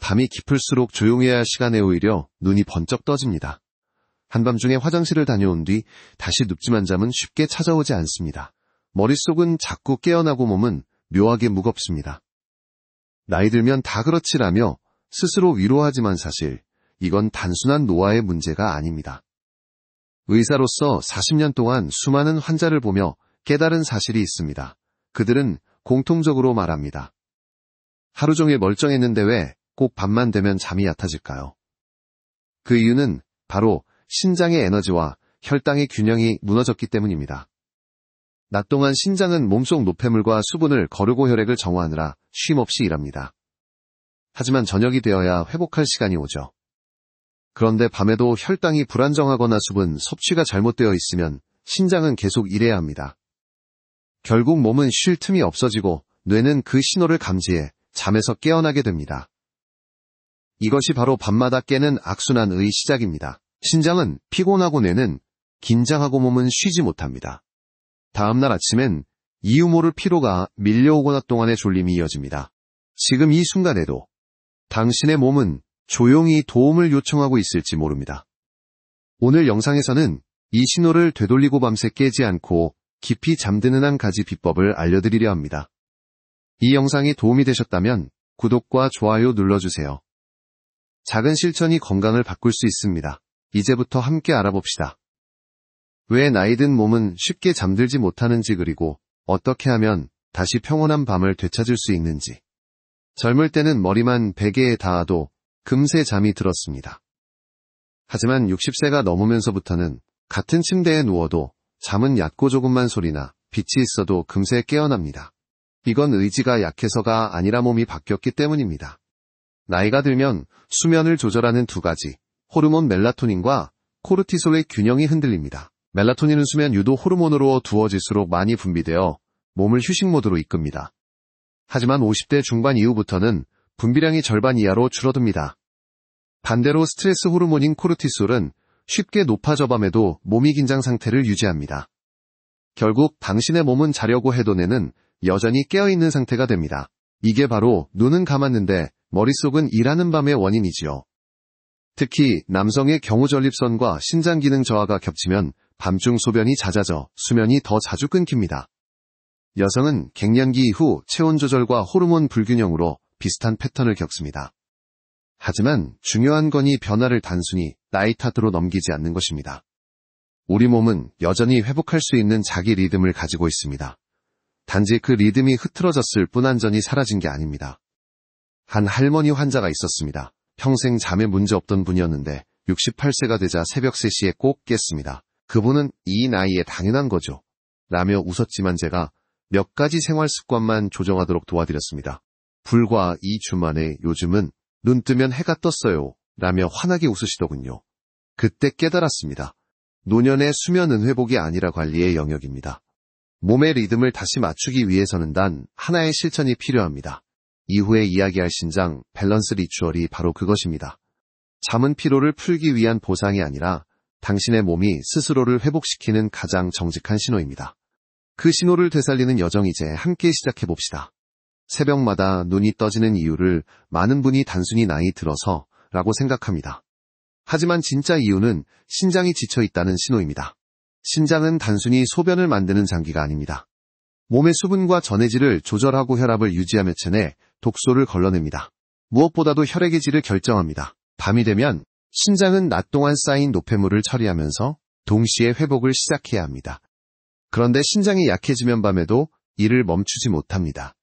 밤이 깊을수록 조용해야 할 시간에 오히려 눈이 번쩍 떠집니다. 한밤중에 화장실을 다녀온 뒤 다시 눕지만 잠은 쉽게 찾아오지 않습니다. 머릿속은 자꾸 깨어나고 몸은 묘하게 무겁습니다. 나이 들면 다 그렇지라며 스스로 위로하지만 사실 이건 단순한 노화의 문제가 아닙니다. 의사로서 40년 동안 수많은 환자를 보며 깨달은 사실이 있습니다. 그들은 공통적으로 말합니다. 하루 종일 멀쩡했는데 왜 꼭 밤만 되면 잠이 얕아질까요? 그 이유는 바로 신장의 에너지와 혈당의 균형이 무너졌기 때문입니다. 낮 동안 신장은 몸속 노폐물과 수분을 거르고 혈액을 정화하느라 쉼없이 일합니다. 하지만 저녁이 되어야 회복할 시간이 오죠. 그런데 밤에도 혈당이 불안정하거나 수분 섭취가 잘못되어 있으면 신장은 계속 일해야 합니다. 결국 몸은 쉴 틈이 없어지고 뇌는 그 신호를 감지해 잠에서 깨어나게 됩니다. 이것이 바로 밤마다 깨는 악순환의 시작입니다. 신장은 피곤하고 뇌는 긴장하고 몸은 쉬지 못합니다. 다음날 아침엔 이유 모를 피로가 밀려오고 낮 동안의 졸림이 이어집니다. 지금 이 순간에도 당신의 몸은 조용히 도움을 요청하고 있을지 모릅니다. 오늘 영상에서는 이 신호를 되돌리고 밤새 깨지 않고 깊이 잠드는 한 가지 비법을 알려드리려 합니다. 이 영상이 도움이 되셨다면 구독과 좋아요 눌러주세요. 작은 실천이 건강을 바꿀 수 있습니다. 이제부터 함께 알아봅시다. 왜 나이든 몸은 쉽게 잠들지 못하는지 그리고 어떻게 하면 다시 평온한 밤을 되찾을 수 있는지. 젊을 때는 머리만 베개에 닿아도 금세 잠이 들었습니다. 하지만 60세가 넘으면서부터는 같은 침대에 누워도 잠은 얕고 조금만 소리나 빛이 있어도 금세 깨어납니다. 이건 의지가 약해서가 아니라 몸이 바뀌었기 때문입니다. 나이가 들면 수면을 조절하는 두 가지, 호르몬 멜라토닌과 코르티솔의 균형이 흔들립니다. 멜라토닌은 수면 유도 호르몬으로 두어질수록 많이 분비되어 몸을 휴식 모드로 이끕니다. 하지만 50대 중반 이후부터는 분비량이 절반 이하로 줄어듭니다. 반대로 스트레스 호르몬인 코르티솔은 쉽게 높아져 밤에도 몸이 긴장 상태를 유지합니다. 결국 당신의 몸은 자려고 해도 뇌는 여전히 깨어있는 상태가 됩니다. 이게 바로 눈은 감았는데 머릿속은 일하는 밤의 원인이지요. 특히 남성의 경우 전립선과 신장 기능 저하가 겹치면 밤중 소변이 잦아져 수면이 더 자주 끊깁니다. 여성은 갱년기 이후 체온 조절과 호르몬 불균형으로 비슷한 패턴을 겪습니다. 하지만 중요한 건 이 변화를 단순히 나이 탓으로 넘기지 않는 것입니다. 우리 몸은 여전히 회복할 수 있는 자기 리듬을 가지고 있습니다. 단지 그 리듬이 흐트러졌을 뿐 완전히 사라진 게 아닙니다. 한 할머니 환자가 있었습니다. 평생 잠에 문제 없던 분이었는데 68세가 되자 새벽 3시에 꼭 깼습니다. 그분은 이 나이에 당연한 거죠. 라며 웃었지만 제가 몇 가지 생활 습관만 조정하도록 도와드렸습니다. 불과 2주 만에 요즘은 눈 뜨면 해가 떴어요. 라며 환하게 웃으시더군요. 그때 깨달았습니다. 노년의 수면은 회복이 아니라 관리의 영역입니다. 몸의 리듬을 다시 맞추기 위해서는 단 하나의 실천이 필요합니다. 이후에 이야기할 신장 밸런스 리추얼이 바로 그것입니다. 잠은 피로를 풀기 위한 보상이 아니라 당신의 몸이 스스로를 회복시키는 가장 정직한 신호입니다. 그 신호를 되살리는 여정 이제 함께 시작해봅시다. 새벽마다 눈이 떠지는 이유를 많은 분이 단순히 나이 들어서 라고 생각합니다. 하지만 진짜 이유는 신장이 지쳐있다는 신호입니다. 신장은 단순히 소변을 만드는 장기가 아닙니다. 몸의 수분과 전해질을 조절하고 혈압을 유지하며 체내 독소를 걸러냅니다. 무엇보다도 혈액의 질을 결정합니다. 밤이 되면 신장은 낮 동안 쌓인 노폐물을 처리하면서 동시에 회복을 시작해야 합니다. 그런데 신장이 약해지면 밤에도 일을 멈추지 못합니다.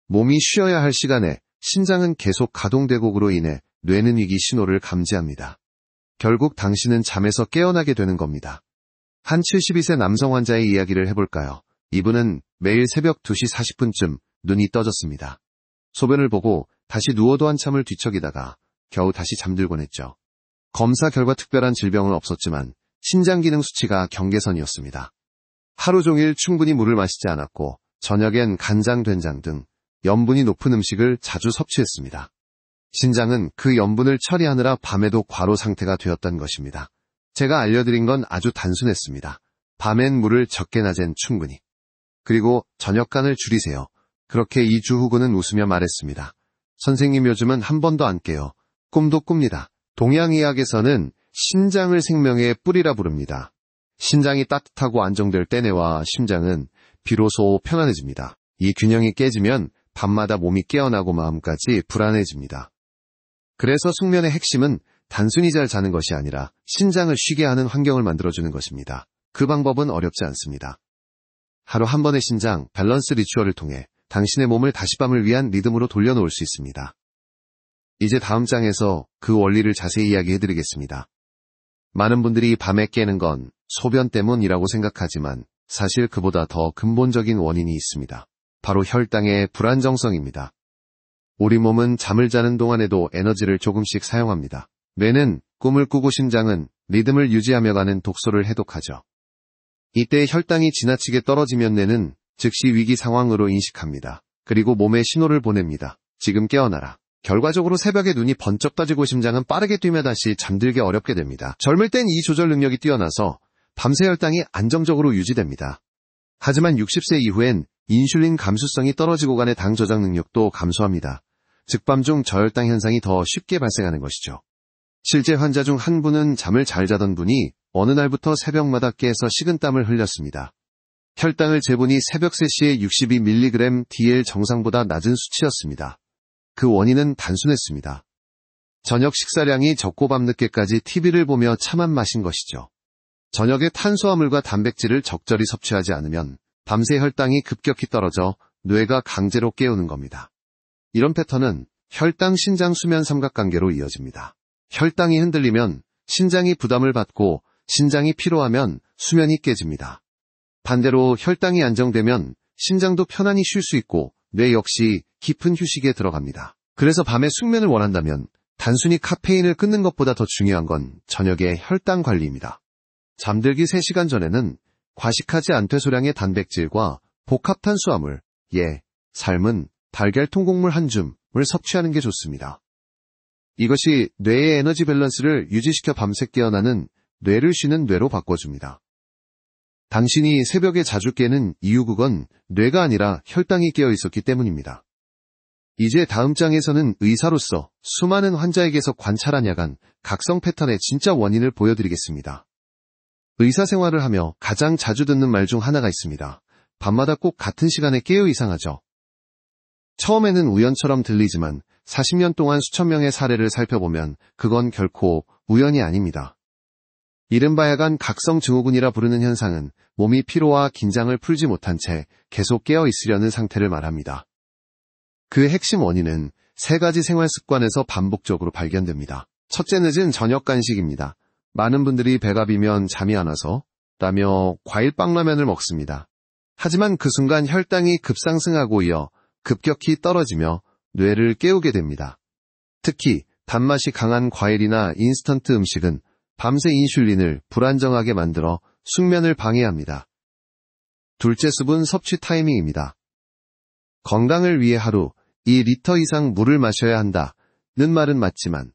몸이 쉬어야 할 시간에 신장은 계속 가동되고 그로 인해 뇌는 위기 신호를 감지합니다. 결국 당신은 잠에서 깨어나게 되는 겁니다. 한 72세 남성 환자의 이야기를 해볼까요? 이분은 매일 새벽 2시 40분쯤 눈이 떠졌습니다. 소변을 보고 다시 누워도 한참을 뒤척이다가 겨우 다시 잠들곤 했죠. 검사 결과 특별한 질병은 없었지만 신장 기능 수치가 경계선이었습니다. 하루 종일 충분히 물을 마시지 않았고 저녁엔 간장, 된장 등 염분이 높은 음식을 자주 섭취했습니다. 신장은 그 염분을 처리하느라 밤에도 과로 상태가 되었던 것입니다. 제가 알려드린 건 아주 단순했습니다. 밤엔 물을 적게 낮엔 충분히. 그리고 저녁간을 줄이세요. 그렇게 2주 후 그는 웃으며 말했습니다. 선생님 요즘은 한 번도 안 깨요. 꿈도 꿉니다. 동양의학에서는 신장을 생명의 뿌리라 부릅니다. 신장이 따뜻하고 안정될 때내와 심장은 비로소 편안해집니다. 이 균형이 깨지면 밤마다 몸이 깨어나고 마음까지 불안해집니다. 그래서 숙면의 핵심은 단순히 잘 자는 것이 아니라 신장을 쉬게 하는 환경을 만들어주는 것입니다. 그 방법은 어렵지 않습니다. 하루 한 번의 신장 밸런스 리추얼을 통해 당신의 몸을 다시 밤을 위한 리듬으로 돌려놓을 수 있습니다. 이제 다음 장에서 그 원리를 자세히 이야기해드리겠습니다. 많은 분들이 밤에 깨는 건 소변 때문이라고 생각하지만 사실 그보다 더 근본적인 원인이 있습니다. 바로 혈당의 불안정성입니다. 우리 몸은 잠을 자는 동안에도 에너지를 조금씩 사용합니다. 뇌는 꿈을 꾸고 심장은 리듬을 유지하며 가는 독소를 해독하죠. 이때 혈당이 지나치게 떨어지면 뇌는 즉시 위기 상황으로 인식합니다. 그리고 몸에 신호를 보냅니다. 지금 깨어나라. 결과적으로 새벽에 눈이 번쩍 떠지고 심장은 빠르게 뛰며 다시 잠들기 어렵게 됩니다. 젊을 땐 이 조절 능력이 뛰어나서 밤새 혈당이 안정적으로 유지됩니다. 하지만 60세 이후엔 인슐린 감수성이 떨어지고 간의 당 저장 능력도 감소합니다. 즉 밤중 저혈당 현상이 더 쉽게 발생하는 것이죠. 실제 환자 중 한 분은 잠을 잘 자던 분이 어느 날부터 새벽마다 깨서 식은땀을 흘렸습니다. 혈당을 재보니 새벽 3시에 62mg DL 정상보다 낮은 수치였습니다. 그 원인은 단순했습니다. 저녁 식사량이 적고 밤늦게까지 TV를 보며 차만 마신 것이죠. 저녁에 탄수화물과 단백질을 적절히 섭취하지 않으면 밤새 혈당이 급격히 떨어져 뇌가 강제로 깨우는 겁니다. 이런 패턴은 혈당, 신장, 수면 삼각관계로 이어집니다. 혈당이 흔들리면 신장이 부담을 받고 신장이 피로하면 수면이 깨집니다. 반대로 혈당이 안정되면 심장도 편안히 쉴 수 있고 뇌 역시 깊은 휴식에 들어갑니다. 그래서 밤에 숙면을 원한다면 단순히 카페인을 끊는 것보다 더 중요한 건 저녁의 혈당 관리입니다. 잠들기 3시간 전에는 과식하지 않되 단백질과 복합탄수화물, 삶은 달걀 통곡물 한 줌을 섭취하는 게 좋습니다. 이것이 뇌의 에너지 밸런스를 유지시켜 밤새 깨어나는 뇌를 쉬는 뇌로 바꿔줍니다. 당신이 새벽에 자주 깨는 이유 그건 뇌가 아니라 혈당이 깨어 있었기 때문입니다. 이제 다음 장에서는 의사로서 수많은 환자에게서 관찰한 야간 각성 패턴의 진짜 원인을 보여드리겠습니다. 의사 생활을 하며 가장 자주 듣는 말 중 하나가 있습니다. 밤마다 꼭 같은 시간에 깨어 이상하죠. 처음에는 우연처럼 들리지만 40년 동안 수천 명의 사례를 살펴보면 그건 결코 우연이 아닙니다. 이른바 야간 각성 증후군이라 부르는 현상은 몸이 피로와 긴장을 풀지 못한 채 계속 깨어 있으려는 상태를 말합니다. 그 핵심 원인은 3가지 생활 습관에서 반복적으로 발견됩니다. 첫째, 늦은 저녁 간식입니다. 많은 분들이 배가 비면 잠이 안 와서 라며 과일 빵라면을 먹습니다. 하지만 그 순간 혈당이 급상승하고 이어 급격히 떨어지며 뇌를 깨우게 됩니다. 특히 단맛이 강한 과일이나 인스턴트 음식은 밤새 인슐린을 불안정하게 만들어 숙면을 방해합니다. 둘째, 수분 섭취 타이밍입니다. 건강을 위해 하루 2리터 이상 물을 마셔야 한다는 말은 맞지만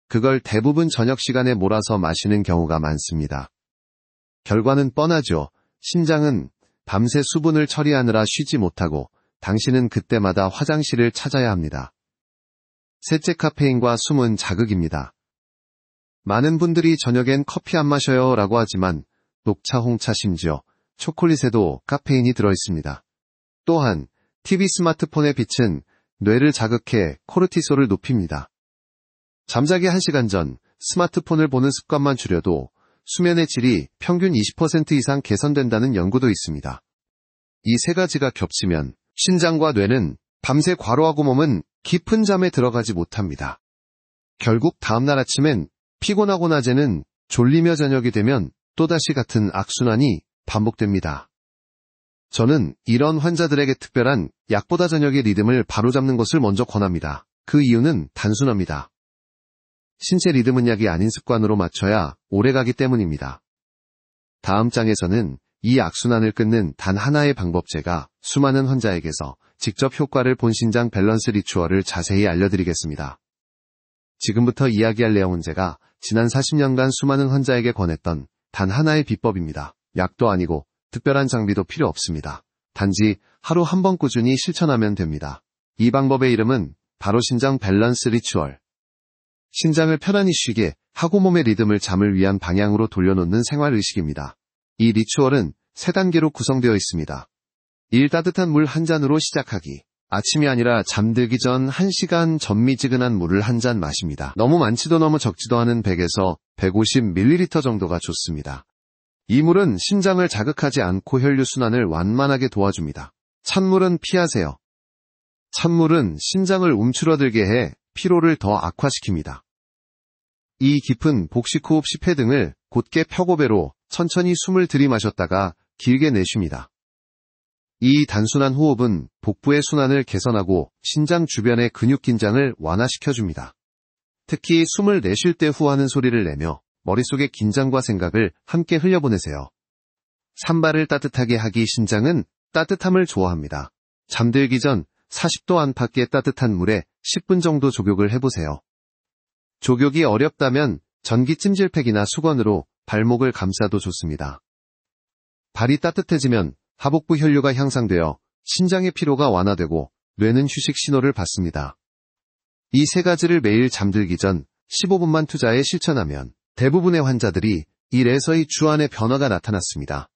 그걸 대부분 저녁 시간에 몰아서 마시는 경우가 많습니다. 결과는 뻔하죠. 신장은 밤새 수분을 처리하느라 쉬지 못하고 당신은 그때마다 화장실을 찾아야 합니다. 셋째, 카페인과 숨은 자극입니다. 많은 분들이 저녁엔 커피 안 마셔요 라고 하지만 녹차, 홍차, 심지어 초콜릿에도 카페인이 들어있습니다. 또한 TV, 스마트폰의 빛은 뇌를 자극해 코르티솔을 높입니다. 잠자기 1시간 전 스마트폰을 보는 습관만 줄여도 수면의 질이 평균 20% 이상 개선된다는 연구도 있습니다. 이 3가지가 겹치면 신장과 뇌는 밤새 과로하고 몸은 깊은 잠에 들어가지 못합니다. 결국 다음날 아침엔 피곤하고 낮에는 졸리며 저녁이 되면 또다시 같은 악순환이 반복됩니다. 저는 이런 환자들에게 특별한 약보다 저녁의 리듬을 바로잡는 것을 먼저 권합니다. 그 이유는 단순합니다. 신체 리듬은 약이 아닌 습관으로 맞춰야 오래가기 때문입니다. 다음 장에서는 이 악순환을 끊는 단 하나의 방법제가 수많은 환자에게서 직접 효과를 본 신장 밸런스 리추얼을 자세히 알려드리겠습니다. 지금부터 이야기할 내용은 제가 지난 40년간 수많은 환자에게 권했던 단 하나의 비법입니다. 약도 아니고 특별한 장비도 필요 없습니다. 단지 하루 한 번 꾸준히 실천하면 됩니다. 이 방법의 이름은 바로 신장 밸런스 리추얼. 신장을 편안히 쉬게 하고 몸의 리듬을 잠을 위한 방향으로 돌려놓는 생활의식입니다. 이 리추얼은 3단계로 구성되어 있습니다. 1. 따뜻한 물 한 잔으로 시작하기. 아침이 아니라 잠들기 전 1시간 전미지근한 물을 한 잔 마십니다. 너무 많지도 너무 적지도 않은 100에서 150ml 정도가 좋습니다. 이 물은 심장을 자극하지 않고 혈류순환을 완만하게 도와줍니다. 찬물은 피하세요. 찬물은 심장을 움츠러들게 해 피로를 더 악화시킵니다. 이 깊은 복식호흡 10회 등을 곧게 펴고배로 천천히 숨을 들이마셨다가 길게 내쉽니다. 이 단순한 호흡은 복부의 순환을 개선하고 신장 주변의 근육 긴장을 완화시켜줍니다. 특히 숨을 내쉴 때 후 하는 소리를 내며 머릿속의 긴장과 생각을 함께 흘려보내세요. 산발을 따뜻하게 하기. 신장은 따뜻함을 좋아합니다. 잠들기 전 40도 안팎의 따뜻한 물에 10분 정도 조격을 해보세요. 조격이 어렵다면 전기 찜질팩이나 수건으로 발목을 감싸도 좋습니다. 발이 따뜻해지면 하복부 혈류가 향상되어 신장의 피로가 완화되고 뇌는 휴식 신호를 받습니다. 이 3가지를 매일 잠들기 전 15분만 투자해 실천하면 대부분의 환자들이 1에서 2주 안에 변화가 나타났습니다.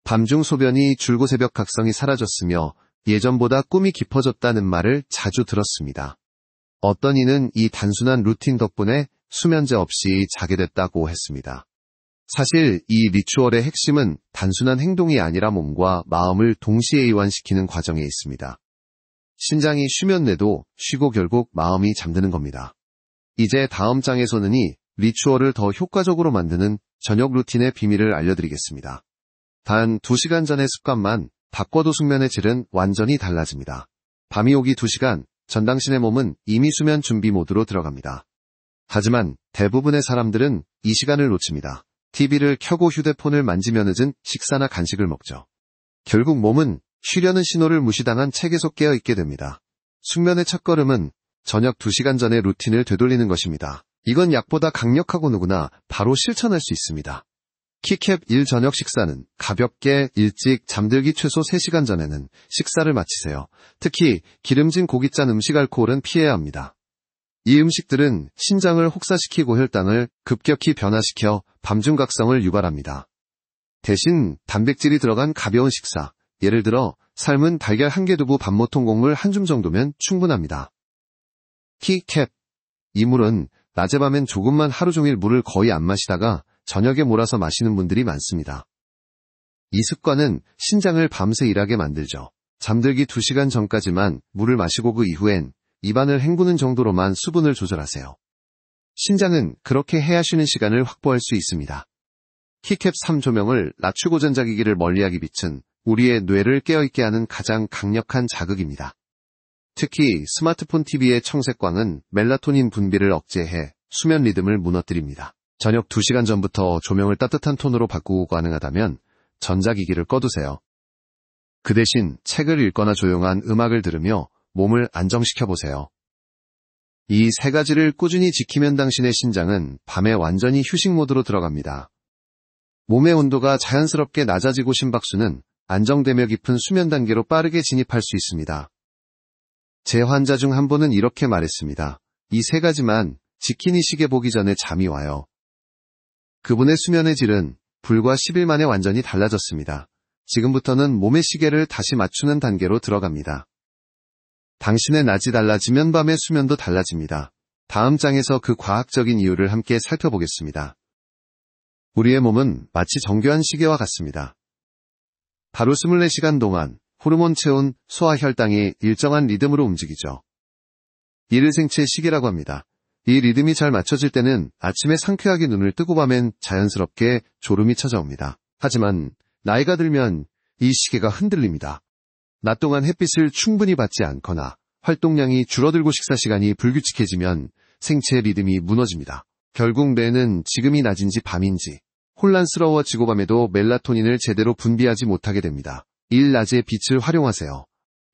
밤중 소변이 줄고 새벽 각성이 사라졌으며 예전보다 꿈이 깊어졌다는 말을 자주 들었습니다. 어떤 이는 이 단순한 루틴 덕분에 수면제 없이 자게 됐다고 했습니다. 사실 이 리추얼의 핵심은 단순한 행동이 아니라 몸과 마음을 동시에 이완시키는 과정에 있습니다. 신장이 쉬면 뇌도 쉬고 결국 마음이 잠드는 겁니다. 이제 다음 장에서는 이 리추얼을 더 효과적으로 만드는 저녁 루틴의 비밀을 알려드리겠습니다. 단 2시간 전의 습관만 바꿔도 숙면의 질은 완전히 달라집니다. 밤이 오기 2시간 전 당신의 몸은 이미 수면 준비 모드로 들어갑니다. 하지만 대부분의 사람들은 이 시간을 놓칩니다. TV를 켜고 휴대폰을 만지며 늦은 식사나 간식을 먹죠. 결국 몸은 쉬려는 신호를 무시당한 책에 속 깨어있게 됩니다. 숙면의 첫걸음은 저녁 2시간 전의 루틴을 되돌리는 것입니다. 이건 약보다 강력하고 누구나 바로 실천할 수 있습니다. 키캡 1 저녁 식사는 가볍게 일찍 잠들기 최소 3시간 전에는 식사를 마치세요. 특히 기름진 고기 짠 음식 알코올은 피해야 합니다. 이 음식들은 신장을 혹사시키고 혈당을 급격히 변화시켜 밤중 각성을 유발합니다. 대신 단백질이 들어간 가벼운 식사, 예를 들어 삶은 달걀 1개 두부 밥모통 곡물 1줌 정도면 충분합니다. 키캡. 이 물은 낮에 밤엔 조금만 하루 종일 물을 거의 안 마시다가 저녁에 몰아서 마시는 분들이 많습니다. 이 습관은 신장을 밤새 일하게 만들죠. 잠들기 2시간 전까지만 물을 마시고 그 이후엔 입안을 헹구는 정도로만 수분을 조절하세요. 신장은 그렇게 해야 쉬는 시간을 확보할 수 있습니다. 키캡 3 조명을 낮추고 전자기기를 멀리하기 빛은 우리의 뇌를 깨어있게 하는 가장 강력한 자극입니다. 특히 스마트폰 TV의 청색광은 멜라토닌 분비를 억제해 수면 리듬을 무너뜨립니다. 저녁 2시간 전부터 조명을 따뜻한 톤으로 바꾸고 가능하다면 전자기기를 꺼두세요. 그 대신 책을 읽거나 조용한 음악을 들으며 몸을 안정시켜보세요. 이 3가지를 꾸준히 지키면 당신의 신장은 밤에 완전히 휴식 모드로 들어갑니다. 몸의 온도가 자연스럽게 낮아지고 심박수는 안정되며 깊은 수면 단계로 빠르게 진입할 수 있습니다. 제 환자 중 한 분은 이렇게 말했습니다. 이 3가지만 지키니 시계 보기 전에 잠이 와요. 그분의 수면의 질은 불과 10일 만에 완전히 달라졌습니다. 지금부터는 몸의 시계를 다시 맞추는 단계로 들어갑니다. 당신의 낮이 달라지면 밤의 수면도 달라집니다. 다음 장에서 그 과학적인 이유를 함께 살펴보겠습니다. 우리의 몸은 마치 정교한 시계와 같습니다. 하루 24시간 동안 호르몬 체온, 소화 혈당이 일정한 리듬으로 움직이죠. 이를 생체 시계라고 합니다. 이 리듬이 잘 맞춰질 때는 아침에 상쾌하게 눈을 뜨고 밤엔 자연스럽게 졸음이 찾아옵니다. 하지만 나이가 들면 이 시계가 흔들립니다. 낮 동안 햇빛을 충분히 받지 않거나 활동량이 줄어들고 식사 시간이 불규칙해지면 생체 리듬이 무너집니다. 결국 뇌는 지금이 낮인지 밤인지 혼란스러워지고 밤에도 멜라토닌을 제대로 분비하지 못하게 됩니다. 일낮의 빛을 활용하세요.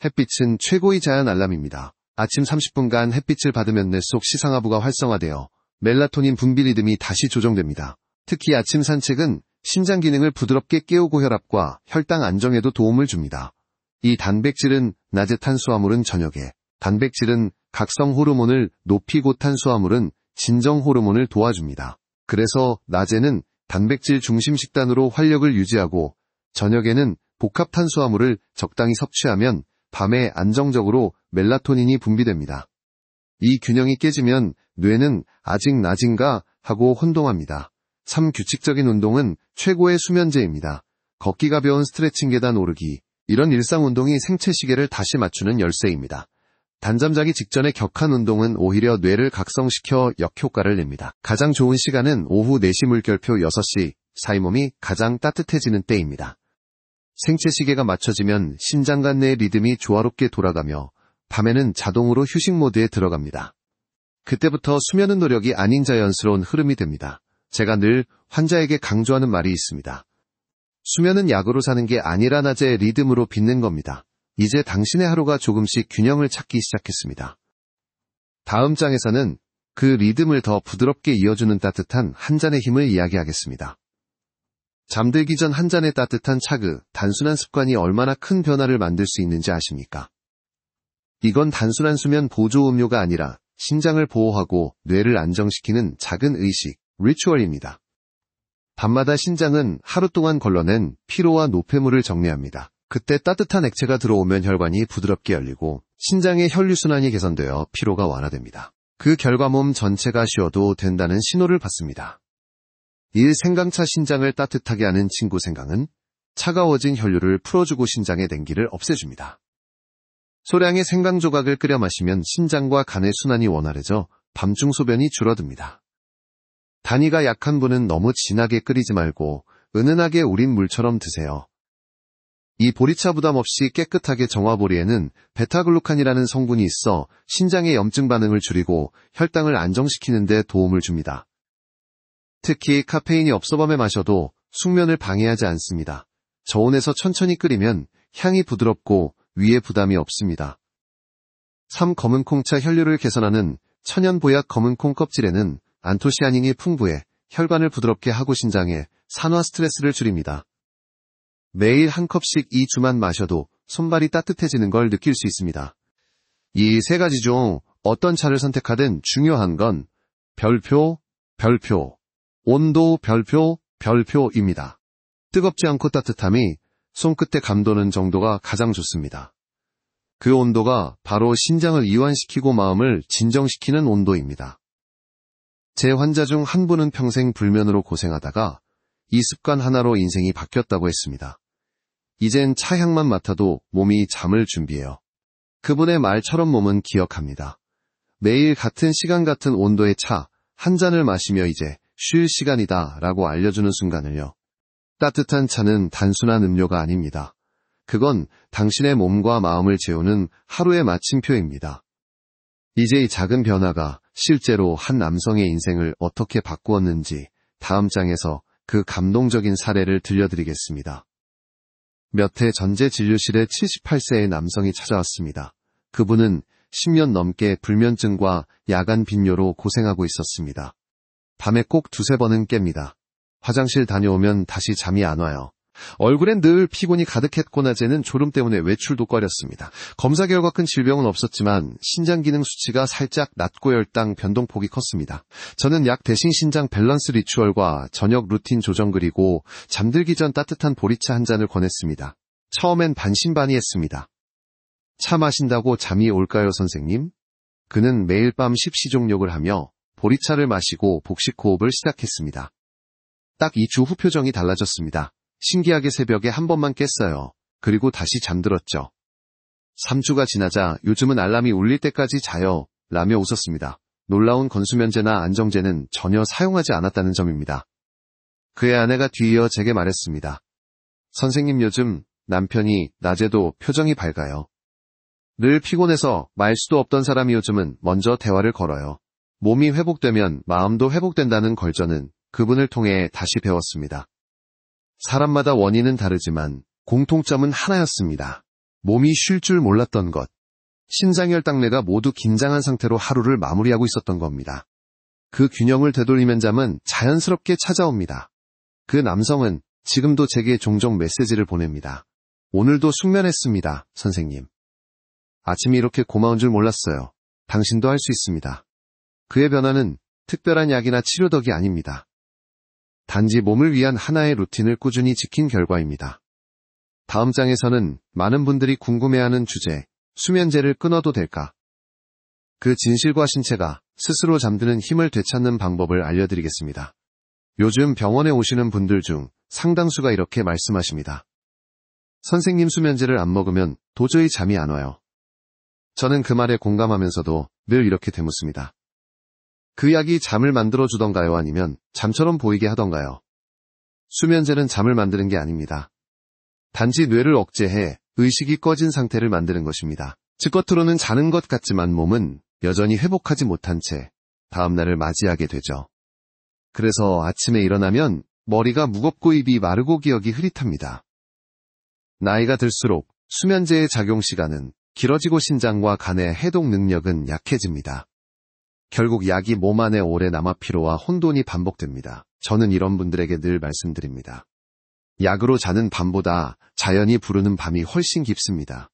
햇빛은 최고의 자연 알람입니다. 아침 30분간 햇빛을 받으면 뇌 속 시상하부가 활성화되어 멜라토닌 분비 리듬이 다시 조정됩니다. 특히 아침 산책은 신장 기능을 부드럽게 깨우고 혈압과 혈당 안정에도 도움을 줍니다. 이 단백질은 낮에 탄수화물은 저녁에, 단백질은 각성 호르몬을 높이고 탄수화물은 진정 호르몬을 도와줍니다. 그래서 낮에는 단백질 중심 식단으로 활력을 유지하고 저녁에는 복합 탄수화물을 적당히 섭취하면 밤에 안정적으로 멜라토닌이 분비됩니다. 이 균형이 깨지면 뇌는 아직 낮인가 하고 혼동합니다. 3. 규칙적인 운동은 최고의 수면제입니다. 걷기, 가벼운 스트레칭, 계단 오르기. 이런 일상 운동이 생체 시계를 다시 맞추는 열쇠입니다. 단잠 자기 직전의 격한 운동은 오히려 뇌를 각성시켜 역효과를 냅니다. 가장 좋은 시간은 오후 4시, 물결표 6시 사이. 몸이 가장 따뜻해지는 때입니다. 생체 시계가 맞춰지면 심장과 뇌의 리듬이 조화롭게 돌아가며 밤에는 자동으로 휴식 모드에 들어갑니다. 그때부터 수면은 노력이 아닌 자연스러운 흐름이 됩니다. 제가 늘 환자에게 강조하는 말이 있습니다. 수면은 약으로 사는 게 아니라 낮의 리듬으로 빚는 겁니다. 이제 당신의 하루가 조금씩 균형을 찾기 시작했습니다. 다음 장에서는 그 리듬을 더 부드럽게 이어주는 따뜻한 한 잔의 힘을 이야기하겠습니다. 잠들기 전 한 잔의 따뜻한 차그, 단순한 습관이 얼마나 큰 변화를 만들 수 있는지 아십니까? 이건 단순한 수면 보조 음료가 아니라 심장을 보호하고 뇌를 안정시키는 작은 의식, 리추얼입니다. 밤마다 심장은 하루 동안 걸러낸 피로와 노폐물을 정리합니다. 그때 따뜻한 액체가 들어오면 혈관이 부드럽게 열리고 심장의 혈류순환이 개선되어 피로가 완화됩니다. 그 결과 몸 전체가 쉬어도 된다는 신호를 받습니다. 1. 생강차. 심장을 따뜻하게 하는 친구. 생강은 차가워진 혈류를 풀어주고 심장의 냉기를 없애줍니다. 소량의 생강 조각을 끓여 마시면 심장과 간의 순환이 원활해져 밤중 소변이 줄어듭니다. 단위가 약한 분은 너무 진하게 끓이지 말고 은은하게 우린 물처럼 드세요. 이 보리차 부담 없이 깨끗하게 정화보리에는 베타글루칸이라는 성분이 있어 심장의 염증 반응을 줄이고 혈당을 안정시키는 데 도움을 줍니다. 특히 카페인이 없어 밤에 마셔도 숙면을 방해하지 않습니다. 저온에서 천천히 끓이면 향이 부드럽고 위에 부담이 없습니다. 3. 검은 콩차. 혈류를 개선하는 천연 보약. 검은 콩 껍질에는 안토시아닌이 풍부해 혈관을 부드럽게 하고 신장의 산화 스트레스를 줄입니다. 매일 한 컵씩 2주만 마셔도 손발이 따뜻해지는 걸 느낄 수 있습니다. 이 세 가지 중 어떤 차를 선택하든 중요한 건 별표, 온도, 별표입니다. 뜨겁지 않고 따뜻함이 손끝에 감도는 정도가 가장 좋습니다. 그 온도가 바로 심장을 이완시키고 마음을 진정시키는 온도입니다. 제 환자 중 한 분은 평생 불면으로 고생하다가 이 습관 하나로 인생이 바뀌었다고 했습니다. 이젠 차 향만 맡아도 몸이 잠을 준비해요. 그분의 말처럼 몸은 기억합니다. 매일 같은 시간 같은 온도의 차 한 잔을 마시며 이제 쉴 시간이다 라고 알려주는 순간을요. 따뜻한 차는 단순한 음료가 아닙니다. 그건 당신의 몸과 마음을 재우는 하루의 마침표입니다. 이제 이 작은 변화가 실제로 한 남성의 인생을 어떻게 바꾸었는지 다음 장에서 그 감동적인 사례를 들려드리겠습니다. 몇 해 전제 진료실에 78세의 남성이 찾아왔습니다. 그분은 10년 넘게 불면증과 야간 빈뇨로 고생하고 있었습니다. 밤에 꼭 2-3번은 깹니다. 화장실 다녀오면 다시 잠이 안 와요. 얼굴엔 늘 피곤이 가득했고 낮에는 졸음 때문에 외출도 꺼렸습니다. 검사 결과 큰 질병은 없었지만 신장 기능 수치가 살짝 낮고 혈당 변동폭이 컸습니다. 저는 약 대신 신장 밸런스 리추얼과 저녁 루틴 조정 그리고 잠들기 전 따뜻한 보리차 한 잔을 권했습니다. 처음엔 반신반의했습니다. 차 마신다고 잠이 올까요, 선생님? 그는 매일 밤 십시종욕을 하며 보리차를 마시고 복식 호흡을 시작했습니다. 딱 2주 후 표정이 달라졌습니다. 신기하게 새벽에 한 번만 깼어요. 그리고 다시 잠들었죠. 3주가 지나자 요즘은 알람이 울릴 때까지 자요. 라며 웃었습니다. 놀라운 건수면제나 안정제는 전혀 사용하지 않았다는 점입니다. 그의 아내가 뒤이어 제게 말했습니다. 선생님, 요즘 남편이 낮에도 표정이 밝아요. 늘 피곤해서 말 수도 없던 사람이 요즘은 먼저 대화를 걸어요. 몸이 회복되면 마음도 회복된다는 걸 저는 그분을 통해 다시 배웠습니다. 사람마다 원인은 다르지만 공통점은 하나였습니다. 몸이 쉴 줄 몰랐던 것. 심장혈당내가 모두 긴장한 상태로 하루를 마무리하고 있었던 겁니다. 그 균형을 되돌리면 잠은 자연스럽게 찾아옵니다. 그 남성은 지금도 제게 종종 메시지를 보냅니다. 오늘도 숙면했습니다, 선생님. 아침이 이렇게 고마운 줄 몰랐어요. 당신도 할 수 있습니다. 그의 변화는 특별한 약이나 치료덕이 아닙니다. 단지 몸을 위한 하나의 루틴을 꾸준히 지킨 결과입니다. 다음 장에서는 많은 분들이 궁금해하는 주제, 수면제를 끊어도 될까? 그 진실과 신체가 스스로 잠드는 힘을 되찾는 방법을 알려드리겠습니다. 요즘 병원에 오시는 분들 중 상당수가 이렇게 말씀하십니다. 선생님, 수면제를 안 먹으면 도저히 잠이 안 와요. 저는 그 말에 공감하면서도 늘 이렇게 되묻습니다. 그 약이 잠을 만들어주던가요? 아니면 잠처럼 보이게 하던가요? 수면제는 잠을 만드는 게 아닙니다. 단지 뇌를 억제해 의식이 꺼진 상태를 만드는 것입니다. 즉 겉으로는 자는 것 같지만 몸은 여전히 회복하지 못한 채 다음날을 맞이하게 되죠. 그래서 아침에 일어나면 머리가 무겁고 입이 마르고 기억이 흐릿합니다. 나이가 들수록 수면제의 작용 시간은 길어지고 신장과 간의 해독 능력은 약해집니다. 결국 약이 몸 안에 오래 남아 피로와 혼돈이 반복됩니다. 저는 이런 분들에게 늘 말씀드립니다. 약으로 자는 밤보다 자연이 부르는 밤이 훨씬 깊습니다.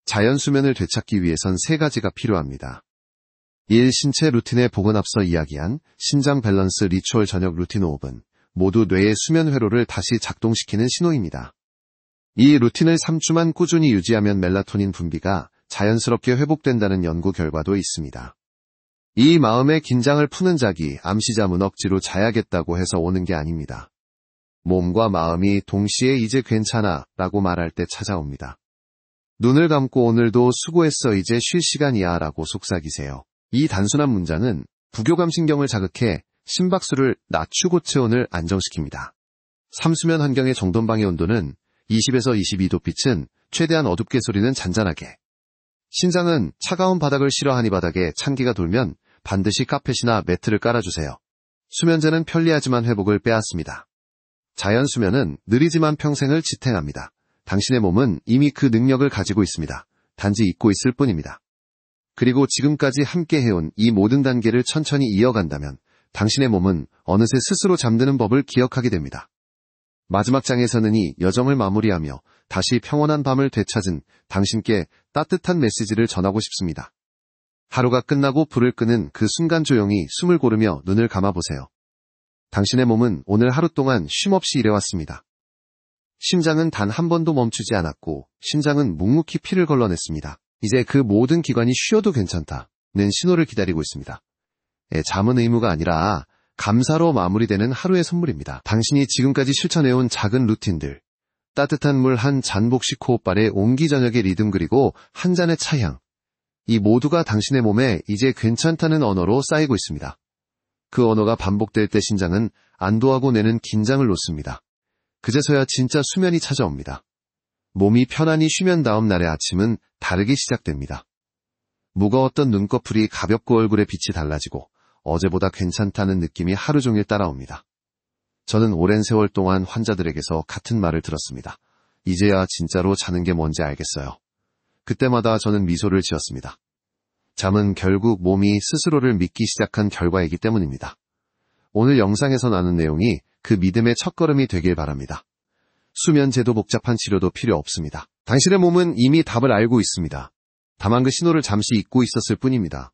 자연 수면을 되찾기 위해선 3가지가 필요합니다. 1. 신체 루틴의 복원 앞서 이야기한 신장 밸런스 리추얼 저녁 루틴 5분, 모두 뇌의 수면 회로를 다시 작동시키는 신호입니다. 이 루틴을 3주만 꾸준히 유지하면 멜라토닌 분비가 자연스럽게 회복된다는 연구 결과도 있습니다. 이 마음의 긴장을 푸는 작이 암시잠은 억지로 자야겠다고 해서 오는 게 아닙니다. 몸과 마음이 동시에 이제 괜찮아 라고 말할 때 찾아옵니다. 눈을 감고 오늘도 수고했어 이제 쉴 시간이야 라고 속삭이세요. 이 단순한 문장은 부교감신경을 자극해 심박수를 낮추고 체온을 안정시킵니다. 삼수면 환경의 정돈방의 온도는 20에서 22도, 빛은 최대한 어둡게, 소리는 잔잔하게. 신장은 차가운 바닥을 싫어하니 바닥에 찬기가 돌면 반드시 카펫이나 매트를 깔아주세요. 수면제는 편리하지만 회복을 빼앗습니다. 자연 수면은 느리지만 평생을 지탱합니다. 당신의 몸은 이미 그 능력을 가지고 있습니다. 단지 잊고 있을 뿐입니다. 그리고 지금까지 함께 해온 이 모든 단계를 천천히 이어간다면 당신의 몸은 어느새 스스로 잠드는 법을 기억하게 됩니다. 마지막 장에서는 이 여정을 마무리하며 다시 평온한 밤을 되찾은 당신께 따뜻한 메시지를 전하고 싶습니다. 하루가 끝나고 불을 끄는 그 순간 조용히 숨을 고르며 눈을 감아보세요. 당신의 몸은 오늘 하루 동안 쉼없이 일해왔습니다. 심장은 단 한 번도 멈추지 않았고 심장은 묵묵히 피를 걸러냈습니다. 이제 그 모든 기관이 쉬어도 괜찮다는 신호를 기다리고 있습니다. 잠은 의무가 아니라 감사로 마무리되는 하루의 선물입니다. 당신이 지금까지 실천해온 작은 루틴들, 따뜻한 물 한 잔복씩 호흡발의 온기 저녁의 리듬, 그리고 한 잔의 차향, 이 모두가 당신의 몸에 이제 괜찮다는 언어로 쌓이고 있습니다. 그 언어가 반복될 때 심장은 안도하고 뇌는 긴장을 놓습니다. 그제서야 진짜 수면이 찾아옵니다. 몸이 편안히 쉬면 다음 날의 아침은 다르게 시작됩니다. 무거웠던 눈꺼풀이 가볍고 얼굴의 빛이 달라지고 어제보다 괜찮다는 느낌이 하루 종일 따라옵니다. 저는 오랜 세월 동안 환자들에게서 같은 말을 들었습니다. 이제야 진짜로 자는 게 뭔지 알겠어요. 그때마다 저는 미소를 지었습니다. 잠은 결국 몸이 스스로를 믿기 시작한 결과이기 때문입니다. 오늘 영상에서 나눈 내용이 그 믿음의 첫걸음이 되길 바랍니다. 수면제도 복잡한 치료도 필요 없습니다. 당신의 몸은 이미 답을 알고 있습니다. 다만 그 신호를 잠시 잊고 있었을 뿐입니다.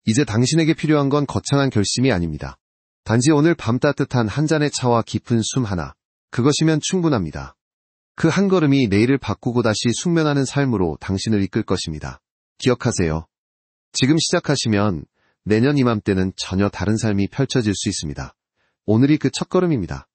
이제 당신에게 필요한 건 거창한 결심이 아닙니다. 단지 오늘 밤 따뜻한 한 잔의 차와 깊은 숨 하나, 그것이면 충분합니다. 그 한 걸음이 내일을 바꾸고 다시 숙면하는 삶으로 당신을 이끌 것입니다. 기억하세요. 지금 시작하시면 내년 이맘때는 전혀 다른 삶이 펼쳐질 수 있습니다. 오늘이 그 첫걸음입니다.